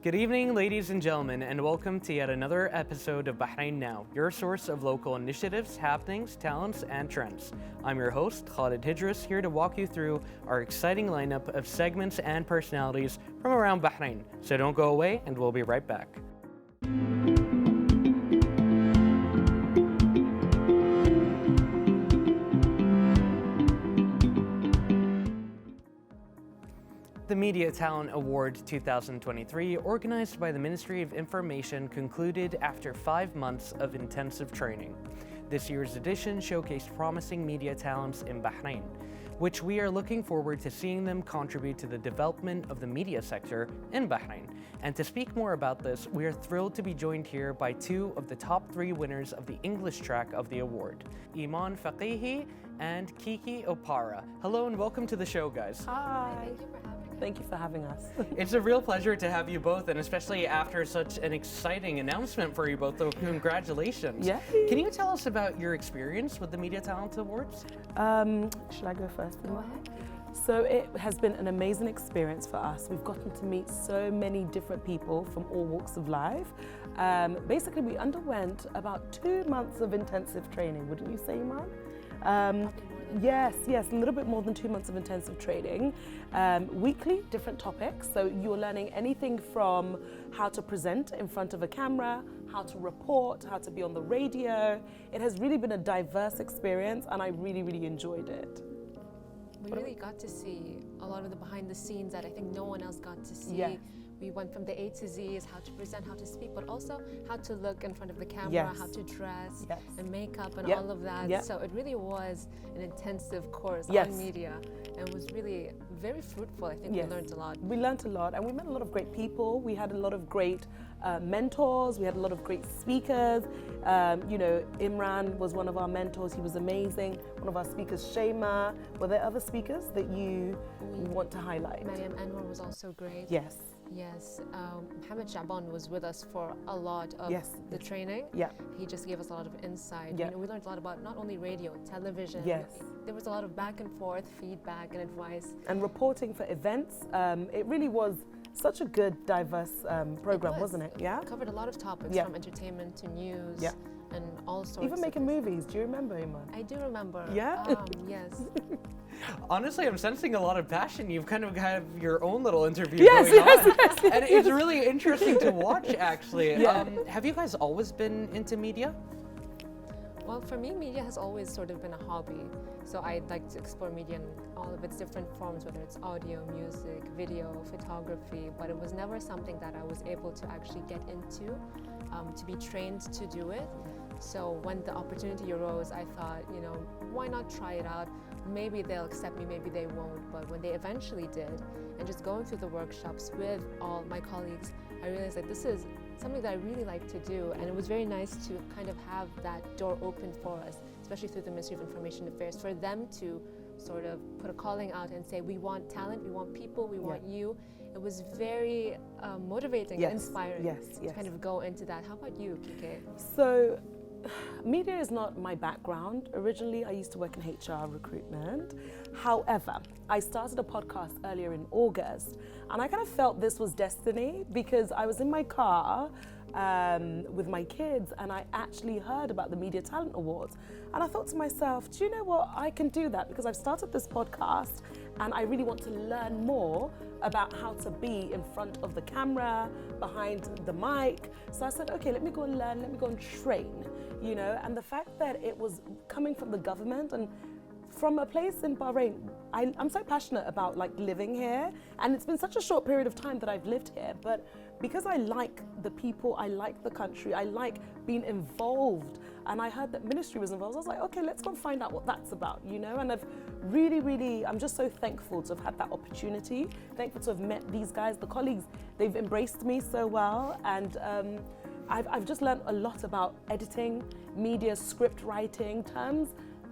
Good evening, ladies and gentlemen, and welcome to yet another episode of Bahrain Now, your source of local initiatives, happenings, talents, and trends. I'm your host, Khalid Hidris, here to walk you through our exciting lineup of segments and personalities from around Bahrain. So don't go away, and we'll be right back. The Media Talent Award 2023, organized by the Ministry of Information, concluded after 5 months of intensive training. This year's edition showcased promising media talents in Bahrain, which we are looking forward to seeing them contribute to the development of the media sector in Bahrain. And to speak more about this, we are thrilled to be joined here by two of the top 3 winners of the English track of the award, Eman Faqihi and Kike Oparah. Hello and welcome to the show, guys. Hi. Thank you for having us. It's a real pleasure to have you both, and especially after such an exciting announcement for you both, so congratulations. Yeah. Can you tell us about your experience with the Media Talent Awards? Should I go first? Go ahead. So it has been an amazing experience for us. We've gotten to meet so many different people from all walks of life. Basically, we underwent about 2 months of intensive training, wouldn't you say, Eman? Yes, a little bit more than 2 months of intensive training. Weekly, different topics. So you're learning anything from how to present in front of a camera, how to report, how to be on the radio. It has really been a diverse experience and I really enjoyed it. We really got to see a lot of the behind the scenes that I think no one else got to see. Yes. We went from the A to Z's, how to present, how to speak, but also how to look in front of the camera, Yes. how to dress Yes. and makeup and Yep. all of that. Yep. So it really was an intensive course Yes. on media and was really very fruitful. I think Yes. we learned a lot. We learned a lot and we met a lot of great people. We had a lot of great mentors. We had a lot of great speakers. Imran was one of our mentors. He was amazing. One of our speakers, Shema. Were there other speakers that you want to highlight? Mariam Anwar was also great. Yes. Yes, Mohammed Shaban was with us for a lot of the training. Yeah. He just gave us a lot of insight. Yeah. We learned a lot about not only radio, television. Yes. There was a lot of back and forth, feedback and advice. And reporting for events. It really was such a good, diverse program, wasn't it? Yeah. It covered a lot of topics from entertainment to news and all sorts. Even making movies. Do you remember, Eman? I do remember. Yeah. Yes. Honestly, I'm sensing a lot of passion. You've kind of have your own little interview Yes, going on. yes, And it's really interesting to watch, actually. Yeah. Have you guys always been into media? Well, for me, media has always sort of been a hobby. So I like to explore media in all of its different forms, whether it's audio, music, video, photography, but it was never something that I was able to actually get into, to be trained to do it. So when the opportunity arose, I thought, why not try it out? Maybe they'll accept me, maybe they won't. But when they eventually did, and just going through the workshops with all my colleagues, I realized that this is something that I really like to do. And it was very nice to kind of have that door open for us, especially through the Ministry of Information Affairs, for them to sort of put a calling out and say, we want talent, we want people, we want you. It was very motivating and inspiring to kind of go into that. How about you, Kike? So, media is not my background. Originally, I used to work in HR recruitment. However, I started a podcast earlier in August, and I kind of felt this was destiny because I was in my car with my kids, and I actually heard about the Media Talent Awards. And I thought to myself, do you know what? I can do that because I've started this podcast, and I really want to learn more about how to be in front of the camera, behind the mic. So I said, okay, let me go and learn, let me go and train, and the fact that it was coming from the government and from a place in Bahrain, I'm so passionate about living here, and it's been such a short period of time that I've lived here, but because I like the people, I like the country, I like being involved, and I heard that ministry was involved, I was like, okay, let's go and find out what that's about, and I've really, I'm just so thankful to have had that opportunity, thankful to have met these guys, the colleagues, they've embraced me so well, and I've just learned a lot about editing, media, script writing, terms,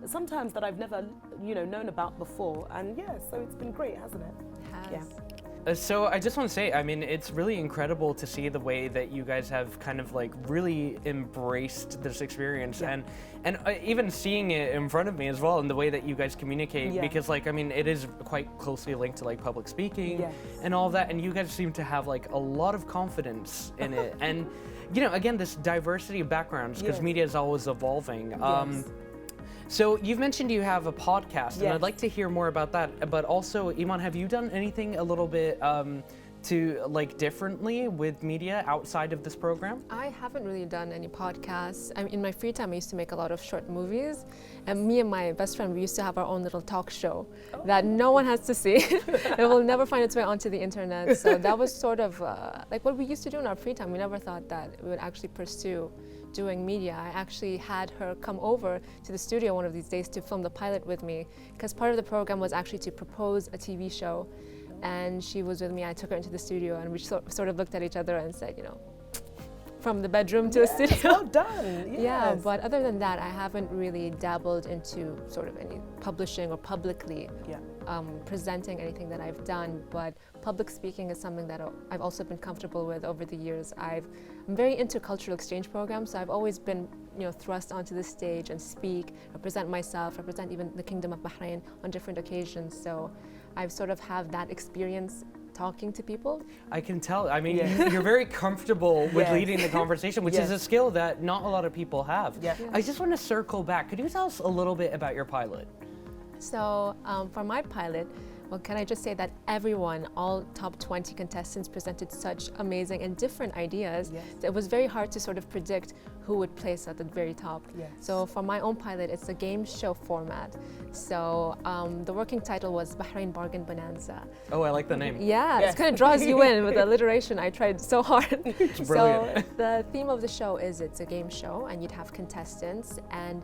sometimes that I've never, known about before. And so it's been great, hasn't it? It has. Yeah. So I just want to say, I mean, it's really incredible to see the way that you guys have kind of like really embraced this experience, and even seeing it in front of me as well, and the way that you guys communicate, because like, I mean, it is quite closely linked to like public speaking and all that, and you guys seem to have like a lot of confidence in it, and you know, again, this diversity of backgrounds, because media is always evolving. So you've mentioned you have a podcast, and I'd like to hear more about that. But also, Eman, have you done anything a little bit to like differently with media outside of this program? I haven't really done any podcasts. I mean, in my free time, I used to make a lot of short movies, and me and my best friend, we used to have our own little talk show that no one has to see. It will never find its way onto the internet. So that was sort of like what we used to do in our free time. We never thought that we would actually pursue doing media. I actually had her come over to the studio one of these days to film the pilot with me, because part of the program was actually to propose a TV show, and she was with me. I took her into the studio, and we sort of looked at each other and said, you know, from the bedroom to a studio. Well done. Yes. Yeah, but other than that, I haven't really dabbled into sort of any publishing or publicly presenting anything that I've done. But public speaking is something that I've also been comfortable with over the years. I'm very into cultural exchange programs, so I've always been, you know, thrust onto the stage and speak, represent myself, represent even the Kingdom of Bahrain on different occasions. So I've sort of have that experience talking to people. I can tell. I mean, you're very comfortable with leading the conversation, which is a skill that not a lot of people have. I just want to circle back. Could you tell us a little bit about your pilot? So for my pilot, well, can I just say that everyone, all top 20 contestants presented such amazing and different ideas that it was very hard to sort of predict who would place at the very top. So for my own pilot, it's a game show format. So the working title was Bahrain Bargain Bonanza. Oh, I like the name. Yeah, it kind of draws you in with the alliteration. I tried so hard. It's brilliant. So the theme of the show is it's a game show, and you'd have contestants, and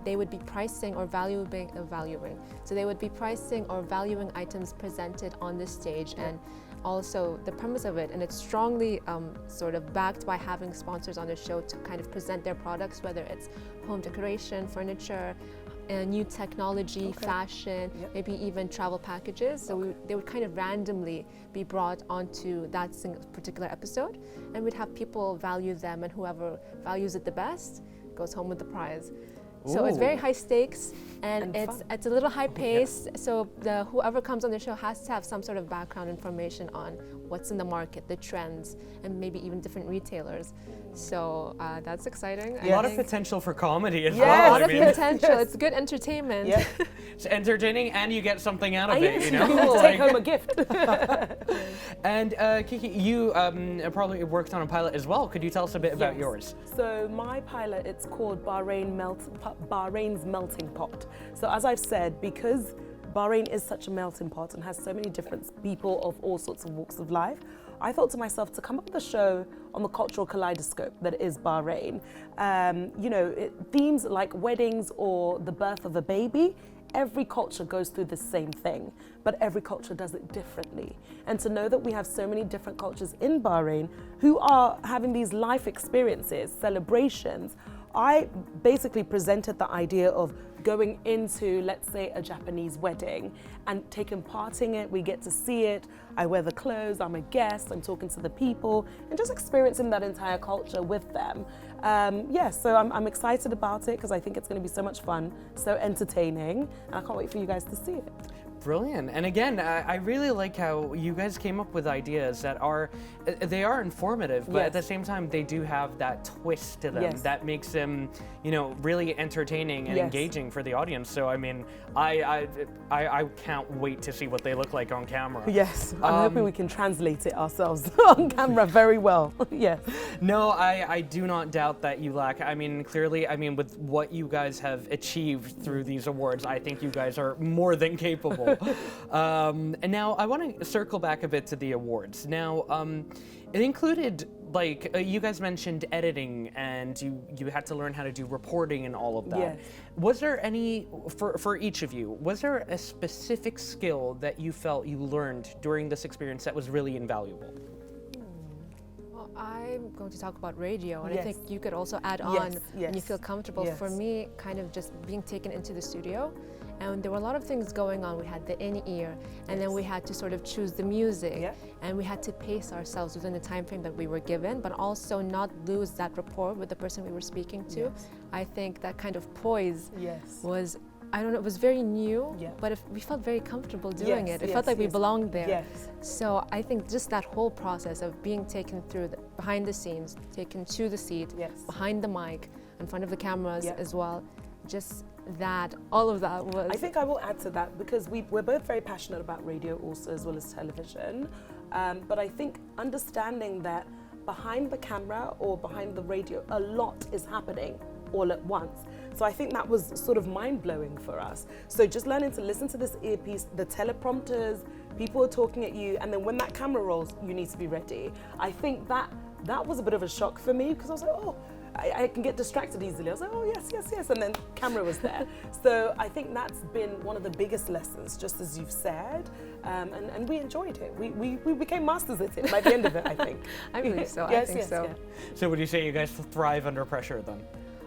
they would be pricing or valuing. So they would be pricing or valuing items presented on the stage, and also the premise of it, and it's strongly sort of backed by having sponsors on the show to kind of present their products, whether it's home decoration, furniture, new technology, fashion, maybe even travel packages. So they would kind of randomly be brought onto that particular episode, and we'd have people value them, and whoever values it the best goes home with the prize. So it's very high stakes, and it's a little high paced. So whoever comes on the show has to have some sort of background information on what's in the market, the trends, and maybe even different retailers. So that's exciting. A lot of potential for comedy as well. A lot of potential. It's good entertainment. It's entertaining, and you get something out of it. You know, you can take home a gift. And Kike, you probably worked on a pilot as well. Could you tell us a bit about yours? So my pilot, it's called Bahrain's Melting Pot. So as I've said, because Bahrain is such a melting pot and has so many different people of all sorts of walks of life, I thought to myself to come up with a show on the cultural kaleidoscope that is Bahrain. You know, themes like weddings or the birth of a baby, every culture goes through the same thing, but every culture does it differently. And to know that we have so many different cultures in Bahrain who are having these life experiences, celebrations, I basically presented the idea of going into, let's say, a Japanese wedding and taking part in it. We get to see it. I wear the clothes, I'm a guest, I'm talking to the people, and just experiencing that entire culture with them. So I'm excited about it because I think it's going to be so much fun, so entertaining, and I can't wait for you guys to see it. Brilliant. And again, I really like how you guys came up with ideas that are informative, but at the same time, they do have that twist to them that makes them, you know, really entertaining and engaging for the audience. So, I mean, I can't wait to see what they look like on camera. Yes, I'm hoping we can translate it ourselves on camera very well. Yes. No, I do not doubt that you lack. I mean, clearly, with what you guys have achieved through these awards, I think you guys are more than capable. And now I want to circle back a bit to the awards. Now, it included, like, you guys mentioned editing, and you had to learn how to do reporting and all of that. Yes. Was there any, for each of you, was there a specific skill that you felt you learned during this experience that was really invaluable? Well, I'm going to talk about radio, and I think you could also add on when you feel comfortable. For me, kind of just being taken into the studio And there were a lot of things going on. We had the in-ear, and then we had to sort of choose the music, and we had to pace ourselves within the time frame that we were given, but also not lose that rapport with the person we were speaking to. I think that kind of poise was, I don't know, it was very new, but we felt very comfortable doing it. It felt like we belonged there. So I think just that whole process of being taken through behind the scenes, taken to the seat, behind the mic, in front of the cameras as well, just that, all of that was... I think I will add to that because we're both very passionate about radio also as well as television. But I think understanding that behind the camera or behind the radio, a lot is happening all at once. So I think that was sort of mind-blowing for us. So just learning to listen to this earpiece, the teleprompters, people are talking at you, and then when that camera rolls, you need to be ready. I think that was a bit of a shock for me because I was like, oh, I can get distracted easily. I was like, oh, yes, and then camera was there. So I think that's been one of the biggest lessons, just as you've said, and we enjoyed it. We became masters at it by the end of it, I think. I believe so, yes, I think so. Yeah. So would you say you guys thrive under pressure then?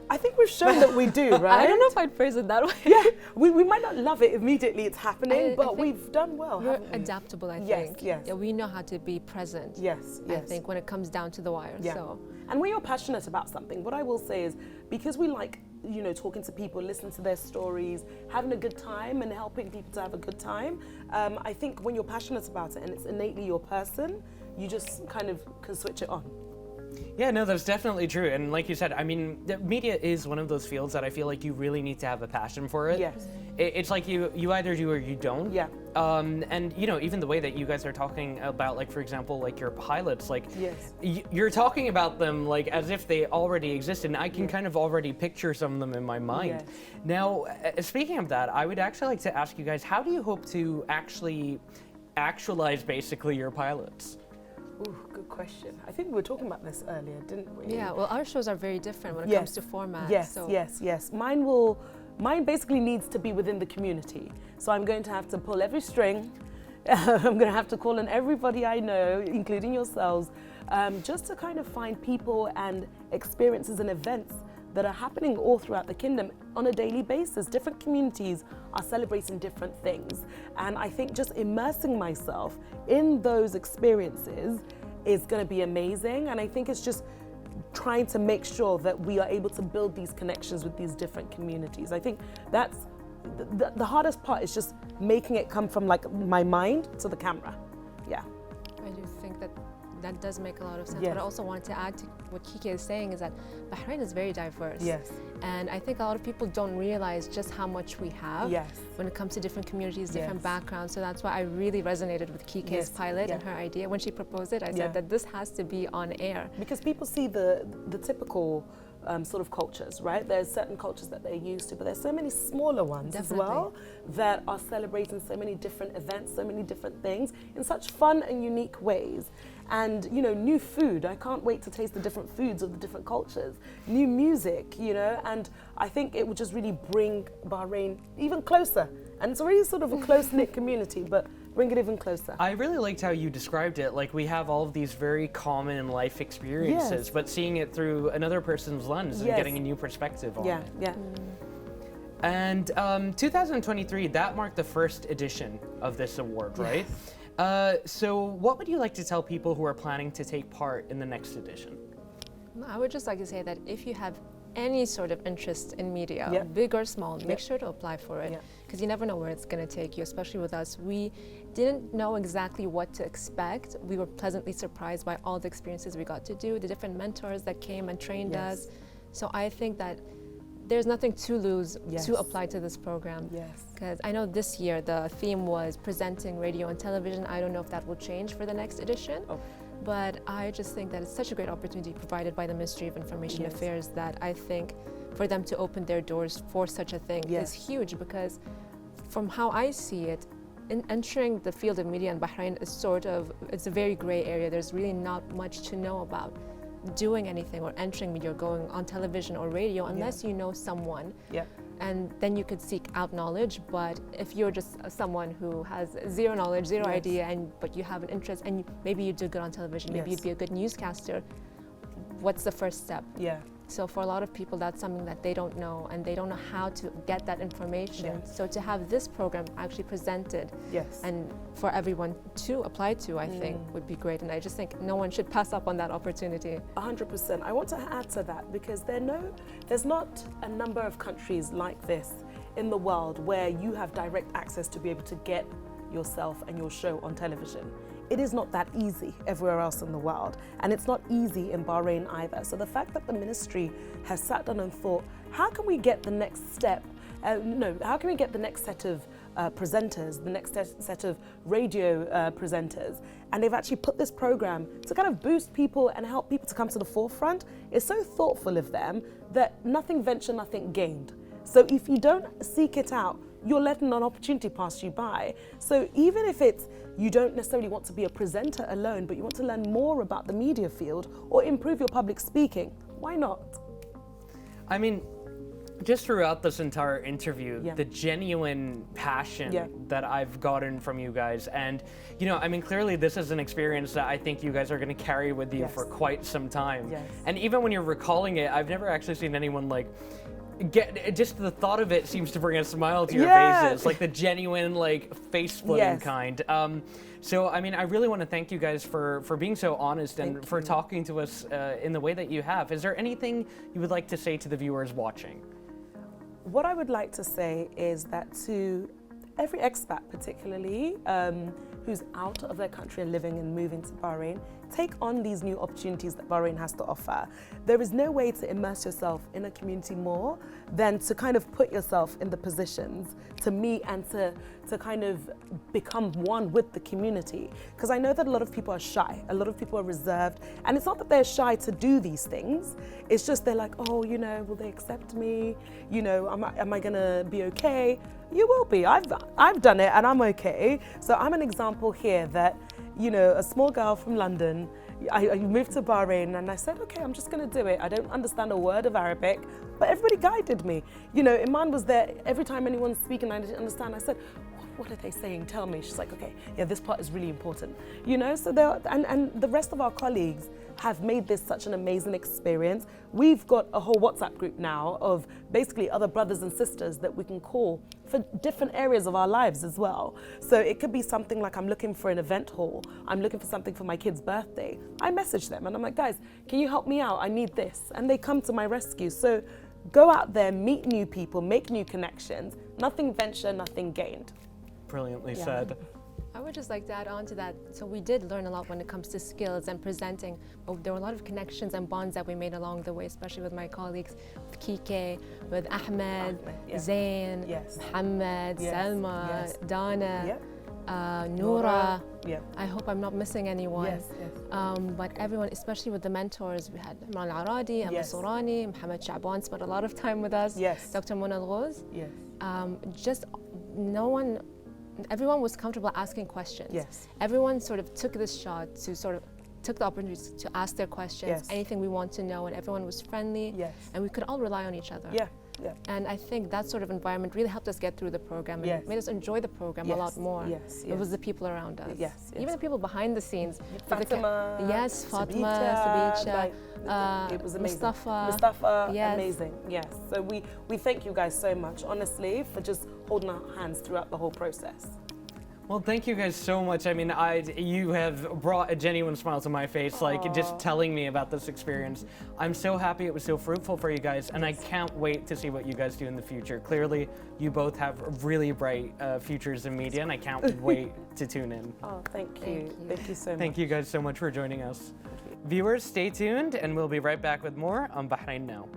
I think we've shown that we do, right? I don't know if I'd phrase it that way. Yeah, we might not love it immediately, it's happening, but we've done well, we're haven't we? adaptable, I Yes, think. yes. Yeah, we know how to be present. Yes. I think when it comes down to the wire. Yeah. So. And when you're passionate about something, what I will say is, because we like, you know, talking to people, listening to their stories, having a good time and helping people to have a good time, I think when you're passionate about it and it's innately your person, you just kind of can switch it on. Yeah, no, that's definitely true. And like you said, I mean, the media is one of those fields that I feel like you really need to have a passion for it. Yes. It's like you either do or you don't. Yeah. And, you know, even the way that you guys are talking about, like, for example, like your pilots, like, Yes. you're talking about them, like, as if they already exist. And I can kind of already picture some of them in my mind. Yes. Now, speaking of that, I would actually like to ask you guys, how do you hope to actually actualize basically your pilots? Ooh, good question. I think we were talking about this earlier, didn't we? Yeah, well, our shows are very different when it comes to format. Yes, so. yes. Mine basically needs to be within the community. So I'm going to have to pull every string. I'm going to have to call on everybody I know, including yourselves, just to kind of find people and experiences and events that are happening all throughout the kingdom on a daily basis. Different communities are celebrating different things. And I think just immersing myself in those experiences is going to be amazing. And I think it's just trying to make sure that we are able to build these connections with these different communities. I think that's the hardest part, is just making it come from like my mind to the camera. Yeah. I do think that does make a lot of sense. Yes. But I also wanted to add to what Kike is saying is that Bahrain is very diverse. Yes. And I think a lot of people don't realize just how much we have when it comes to different communities, different backgrounds. So that's why I really resonated with Kike's pilot and her idea. When she proposed it, I said that this has to be on air. Because people see the typical sort of cultures, right? There's certain cultures that they're used to, but there's so many smaller ones as well that are celebrating so many different events, so many different things in such fun and unique ways. And, you know, new food. I can't wait to taste the different foods of the different cultures. New music, you know, and I think it would just really bring Bahrain even closer. And it's already sort of a close-knit community, but bring it even closer. I really liked how you described it. Like, we have all of these very common life experiences, but seeing it through another person's lens and getting a new perspective on it. Yeah. And 2023, that marked the first edition of this award, right? So what would you like to tell people who are planning to take part in the next edition? I would just like to say that if you have any sort of interest in media, big or small, make sure to apply for it, because you never know where it's going to take you, especially with us. We didn't know exactly what to expect. We were pleasantly surprised by all the experiences we got to do, the different mentors that came and trained us. So I think that there's nothing to lose to apply to this program. Because I know this year the theme was presenting radio and television. I don't know if that will change for the next edition. But I just think that it's such a great opportunity provided by the Ministry of Information Affairs that I think for them to open their doors for such a thing is huge, because from how I see it, in entering the field of media in Bahrain is it's a very gray area. There's really not much to know about doing anything or entering media or going on television or radio unless you know someone. And then you could seek out knowledge. But if you're just someone who has zero knowledge, zero idea, but you have an interest and maybe you do good on television, maybe you'd be a good newscaster, what's the first step? So for a lot of people, that's something that they don't know, and they don't know how to get that information. Yes. So to have this program actually presented Yes. and for everyone to apply to, I think would be great. And I just think no one should pass up on that opportunity. 100%. I want to add to that because there's not a number of countries like this in the world where you have direct access to be able to get yourself and your show on television. It is not that easy everywhere else in the world, and it's not easy in Bahrain either. So the fact that the ministry has sat down and thought, how can we get the next step? How can we get the next set of presenters, the next set of radio presenters? And they've actually put this program to kind of boost people and help people to come to the forefront. It's so thoughtful of them that nothing ventured, nothing gained. So if you don't seek it out, you're letting an opportunity pass you by. So even if you don't necessarily want to be a presenter alone, but you want to learn more about the media field or improve your public speaking, why not? I mean, just throughout this entire interview, Yeah. the genuine passion Yeah. that I've gotten from you guys, and I mean, clearly this is an experience that I think you guys are going to carry with you Yes. for quite some time. Yes. And even when you're recalling it, I've never actually seen anyone just the thought of it seems to bring a smile to your Yeah. faces, like the genuine, face-splitting Yes. kind. So, I mean, I really want to thank you guys for being so honest and Thank for you. talking to us in the way that you have. Is there anything you would like to say to the viewers watching? What I would like to say is that to every expat particularly who's out of their country and living and moving to Bahrain, take on these new opportunities that Bahrain has to offer. There is no way to immerse yourself in a community more than to kind of put yourself in the positions to meet and to kind of become one with the community. Because I know that a lot of people are shy, a lot of people are reserved, and it's not that they're shy to do these things, it's just they're like, oh, will they accept me? Am I gonna be okay? You will be. I've done it and I'm okay. So I'm an example here that, a small girl from London, I moved to Bahrain and I said, okay, I'm just gonna do it. I don't understand a word of Arabic, but everybody guided me. Eman was there every time anyone's speaking I didn't understand. I said, what are they saying? Tell me. She's like, okay, yeah, this part is really important. So and the rest of our colleagues have made this such an amazing experience. We've got a whole WhatsApp group now of basically other brothers and sisters that we can call for different areas of our lives as well. So it could be something like I'm looking for an event hall, I'm looking for something for my kid's birthday. I message them and I'm like, guys, can you help me out? I need this. And they come to my rescue. So go out there, meet new people, make new connections. Nothing ventured, nothing gained. Brilliantly Yeah. said. I would just like to add on to that. So we did learn a lot when it comes to skills and presenting, but there were a lot of connections and bonds that we made along the way, especially with my colleagues, with Kike, with Ahmed, yeah. Zain, Yes. Muhammad, Yes. Salma, Yes. Dana, Yep. Noura. Yeah. I hope I'm not missing anyone. Yes, yes. But everyone, especially with the mentors, we had Eman al-Aradi, Ahmed Yes. Sourani, Mohammed Sha'ban spent a lot of time with us. Yes. Dr. Mona Al-Ghoz. Yes. Everyone was comfortable asking questions. Yes. Everyone sort of took this shot to took the opportunity to ask their questions, Yes. anything we want to know, and everyone was friendly. Yes. And we could all rely on each other. Yeah. Yeah. And I think that sort of environment really helped us get through the program and Yes. made us enjoy the program a Yes. lot more. Yes, It was yes. the people around us. Yes, yes. Even the people behind the scenes. Fatima, Yes, Fatima, Sabita, Sabita, it was amazing. Mustafa. Yes. Amazing. Yes. So we thank you guys so much, honestly, for just holding our hands throughout the whole process. Well, thank you guys so much. I mean, you have brought a genuine smile to my face, just telling me about this experience. I'm so happy it was so fruitful for you guys, and I can't wait to see what you guys do in the future. Clearly, you both have really bright futures in media, and I can't wait to tune in. Oh, thank you. Thank you so much. Thank you guys so much for joining us. Viewers, stay tuned, and we'll be right back with more on Bahrain Now.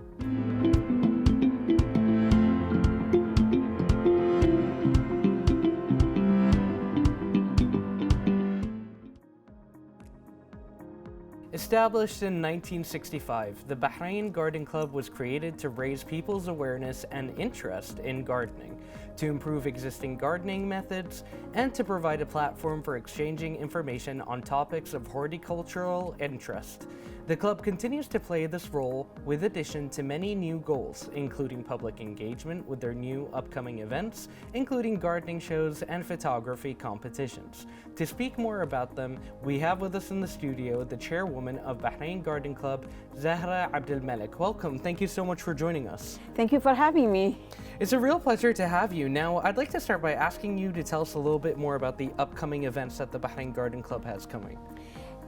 Established in 1965, the Bahrain Garden Club was created to raise people's awareness and interest in gardening. to improve existing gardening methods, and to provide a platform for exchanging information on topics of horticultural interest. The club continues to play this role with addition to many new goals, including public engagement with their new upcoming events, including gardening shows and photography competitions. To speak more about them, we have with us in the studio the chairwoman of Bahrain Garden Club, Zahra AbdulMalik. Welcome. Thank you so much for joining us. Thank you for having me. It's a real pleasure to have you. Now, I'd like to start by asking you to tell us a little bit more about the upcoming events that the Bahrain Garden Club has coming.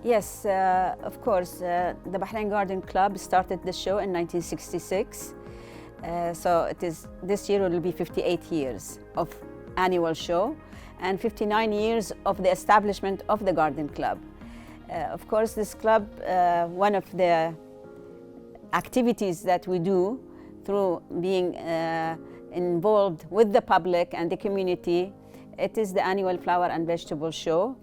Yes, of course. The Bahrain Garden Club started the show in 1966. So this year will be 58 years of annual show and 59 years of the establishment of the Garden Club. Of course, this club, one of the activities that we do through being involved with the public and the community, it is the annual flower and vegetable show.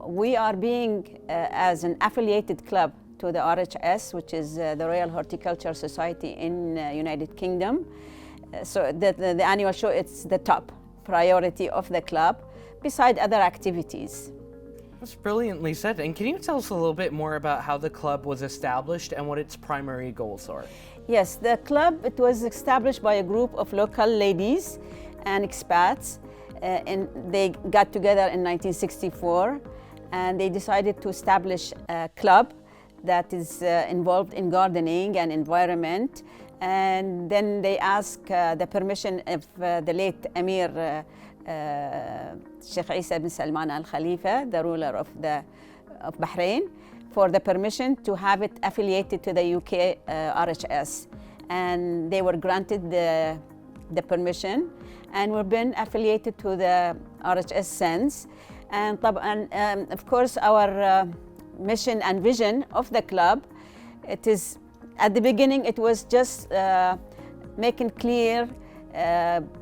We are being as an affiliated club to the RHS, which is the Royal Horticulture Society in United Kingdom. So the annual show, it's the top priority of the club, beside other activities. That's brilliantly said. And can you tell us a little bit more about how the club was established and what its primary goals are? Yes, the club, it was established by a group of local ladies and expats. And they got together in 1964 and they decided to establish a club that is involved in gardening and environment. And then they asked the permission of the late Emir Sheikh Isa bin Salman Al Khalifa, the ruler of Bahrain, for the permission to have it affiliated to the UK RHS. And they were granted the permission, and we've been affiliated to the RHS since. And of course, our mission and vision of the club, it is, at the beginning, it was just making clear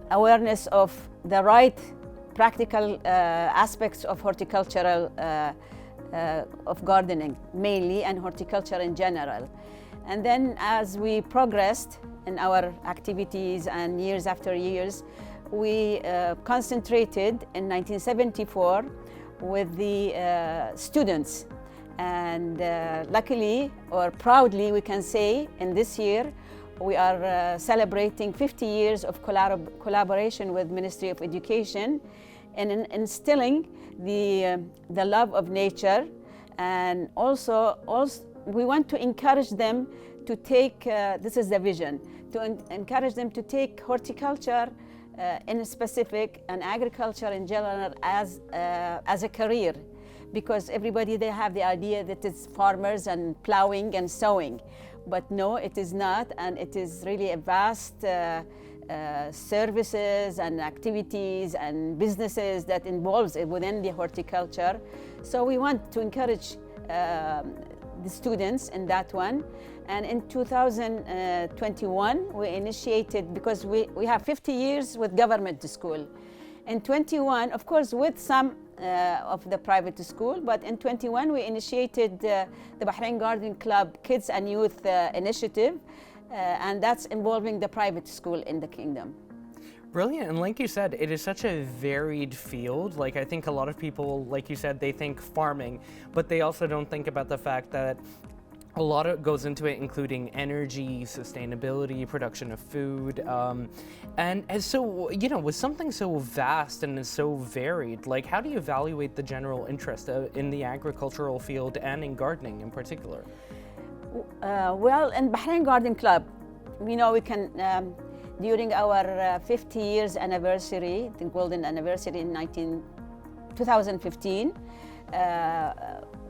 awareness of the right practical aspects of horticultural, of gardening mainly, and horticulture in general. And then as we progressed in our activities and years after years, we concentrated in 1974 with the students. And luckily or proudly, we can say in this year, we are celebrating 50 years of collaboration with Ministry of Education and in instilling the love of nature. And also we want to encourage them to take, this is the vision, to encourage them to take horticulture in specific and agriculture in general as a career, because everybody, they have the idea that it's farmers and plowing and sowing, but no, it is not, and it is really a vast services and activities and businesses that involves within the horticulture. So we want to encourage the students in that one. And in 2021, we initiated, because we have 50 years with government school. In 21, of course, with some of the private school, but in 21, we initiated the Bahrain Garden Club Kids and Youth Initiative, and that's involving the private school in the kingdom. Brilliant. And like you said, it is such a varied field. Like, I think a lot of people, like you said, they think farming, but they also don't think about the fact that a lot of goes into it, including energy, sustainability, production of food. And so, you know, with something so vast and so varied, like, how do you evaluate the general interest in the agricultural field and in gardening in particular? Well, in Bahrain Garden Club, we know we can, during our 50 years anniversary, the golden anniversary in 2015,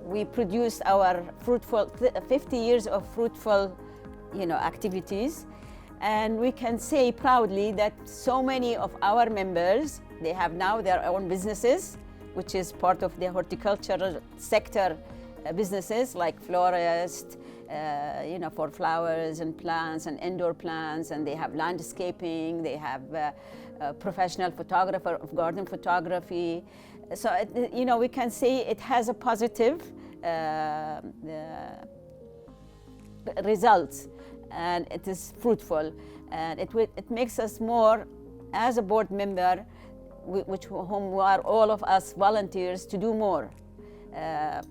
we produced our 50 years of fruitful, activities. And we can say proudly that so many of our members, they have now their own businesses, which is part of the horticultural sector businesses like florists, for flowers and plants and indoor plants, and they have landscaping, they have a professional photographer of garden photography. So, we can say it has a positive results, and it is fruitful, and it makes us more as a board member, whom we are all of us volunteers to do more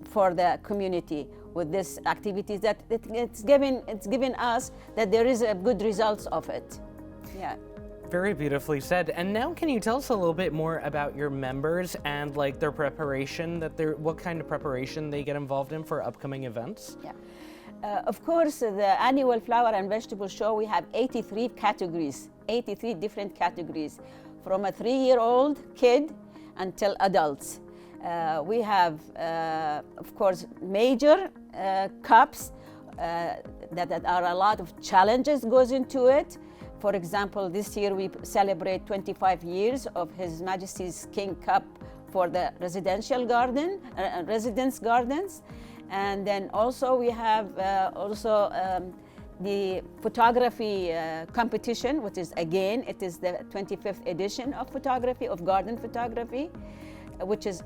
for the community with this activities that it's given us that there is a good results of it. Yeah. Very beautifully said. And now can you tell us a little bit more about your members and like their preparation, what kind of preparation they get involved in for upcoming events? Yeah. Of course, the annual flower and vegetable show, we have 83 categories, 83 different categories, from a 3-year-old kid until adults. We have, of course, major cups that are a lot of challenges goes into it. For example, this year we celebrate 25 years of His Majesty's King Cup for the residential garden, residence gardens. And then also we have the photography competition, which is again, it is the 25th edition of photography, of garden photography, which is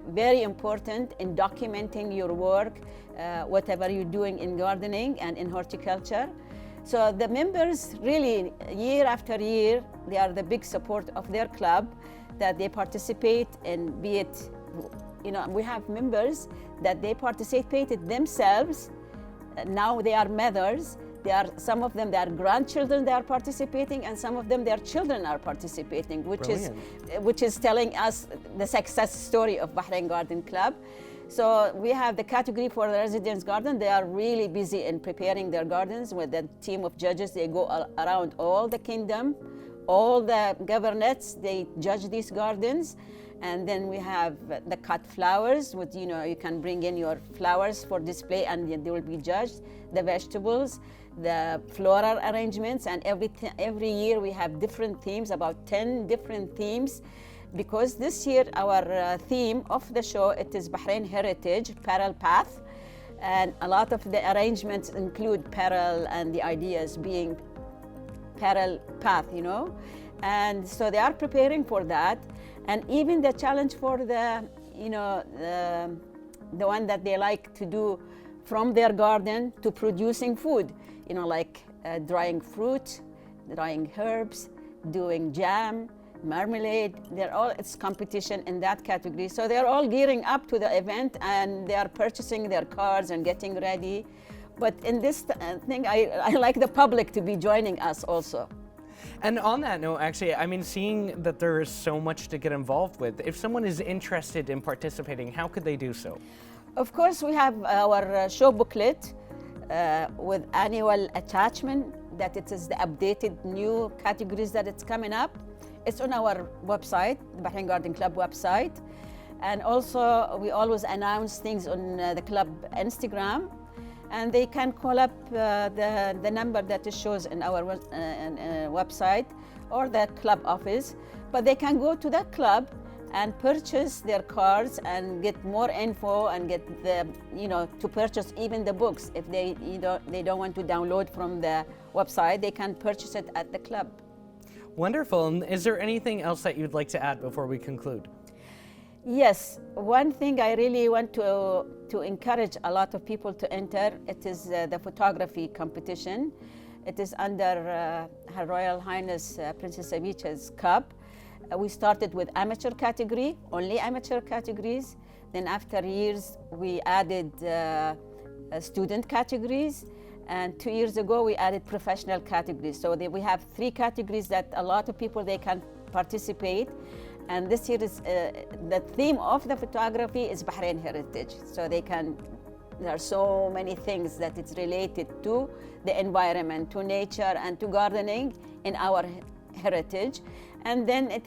very important in documenting your work, whatever you're doing in gardening and in horticulture. So the members really, year after year, they are the big support of their club, that they participate in, be it, we have members that they participated themselves. Now they are mothers. Some of them, they are grandchildren, they are participating, and some of them, their children are participating, which is telling us the success story of Bahrain Garden Club. So we have the category for the residence garden. They are really busy in preparing their gardens with a team of judges. They go around all the kingdom, all the governorates, they judge these gardens. And then we have the cut flowers, with, you can bring in your flowers for display and they will be judged. The vegetables, the floral arrangements, and every year we have different themes, about 10 different themes. Because this year our theme of the show, it is Bahrain Heritage, Peril Path. And a lot of the arrangements include peril and the ideas being Peril Path, And so they are preparing for that. And even the challenge for the one that they like to do from their garden to producing food, like drying fruit, drying herbs, doing jam, marmalade. It's competition in that category. So they're all gearing up to the event and they are purchasing their cars and getting ready. But in this thing, I like the public to be joining us also. And on that note, actually, seeing that there is so much to get involved with, if someone is interested in participating, how could they do so? Of course, we have our show booklet with annual attachment, that it is the updated new categories that it's coming up. It's on our website, the Bahrain Garden Club website. And also, we always announce things on the club Instagram. And they can call up the number that it shows in our website or the club office. But they can go to that club and purchase their cards and get more info and get to purchase even the books. If they don't want to download from the website, they can purchase it at the club. Wonderful. And is there anything else that you'd like to add before we conclude? Yes, one thing I really want to encourage a lot of people to enter, it is the photography competition. It is under Her Royal Highness Princess Abicha's Cup. We started with amateur category, only amateur categories. Then after years, we added student categories. And 2 years ago, we added professional categories. So we have 3 categories that a lot of people, they can participate. And this year is the theme of the photography is Bahrain Heritage. So there are so many things that it's related to the environment, to nature, and to gardening in our heritage. And then it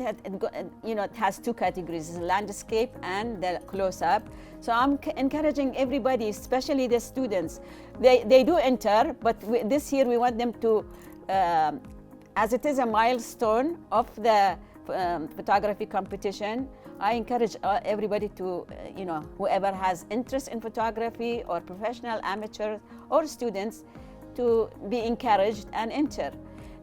has 2 categories, landscape and the close-up. So I'm encouraging everybody, especially the students. They do enter, but this year we want them to, as it is a milestone of the photography competition, I encourage everybody to, whoever has interest in photography or professional, amateur, or students, to be encouraged and enter.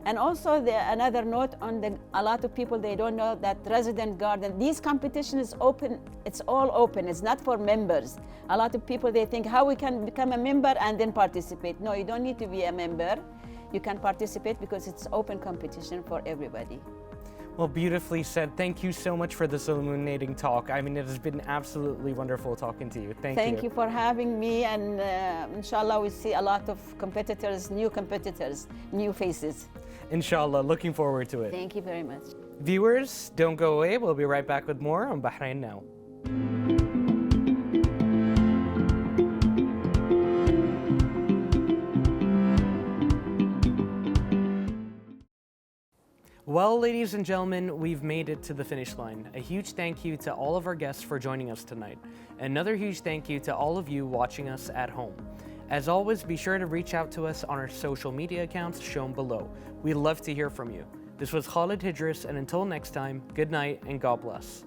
And also another note on a lot of people, they don't know that resident garden, these competitions is open, it's all open, it's not for members. A lot of people, they think how we can become a member and then participate. No, you don't need to be a member. You can participate because it's open competition for everybody. Well, beautifully said. Thank you so much for this illuminating talk. I mean, it has been absolutely wonderful talking to you. Thank you for having me, and inshallah we see a lot of competitors, new faces. Inshallah, looking forward to it. Thank you very much. Viewers, don't go away. We'll be right back with more on Bahrain Now. Well, ladies and gentlemen, we've made it to the finish line. A huge thank you to all of our guests for joining us tonight. Another huge thank you to all of you watching us at home. As always, be sure to reach out to us on our social media accounts shown below. We'd love to hear from you. This was Khalid Hidris, and until next time, good night and God bless.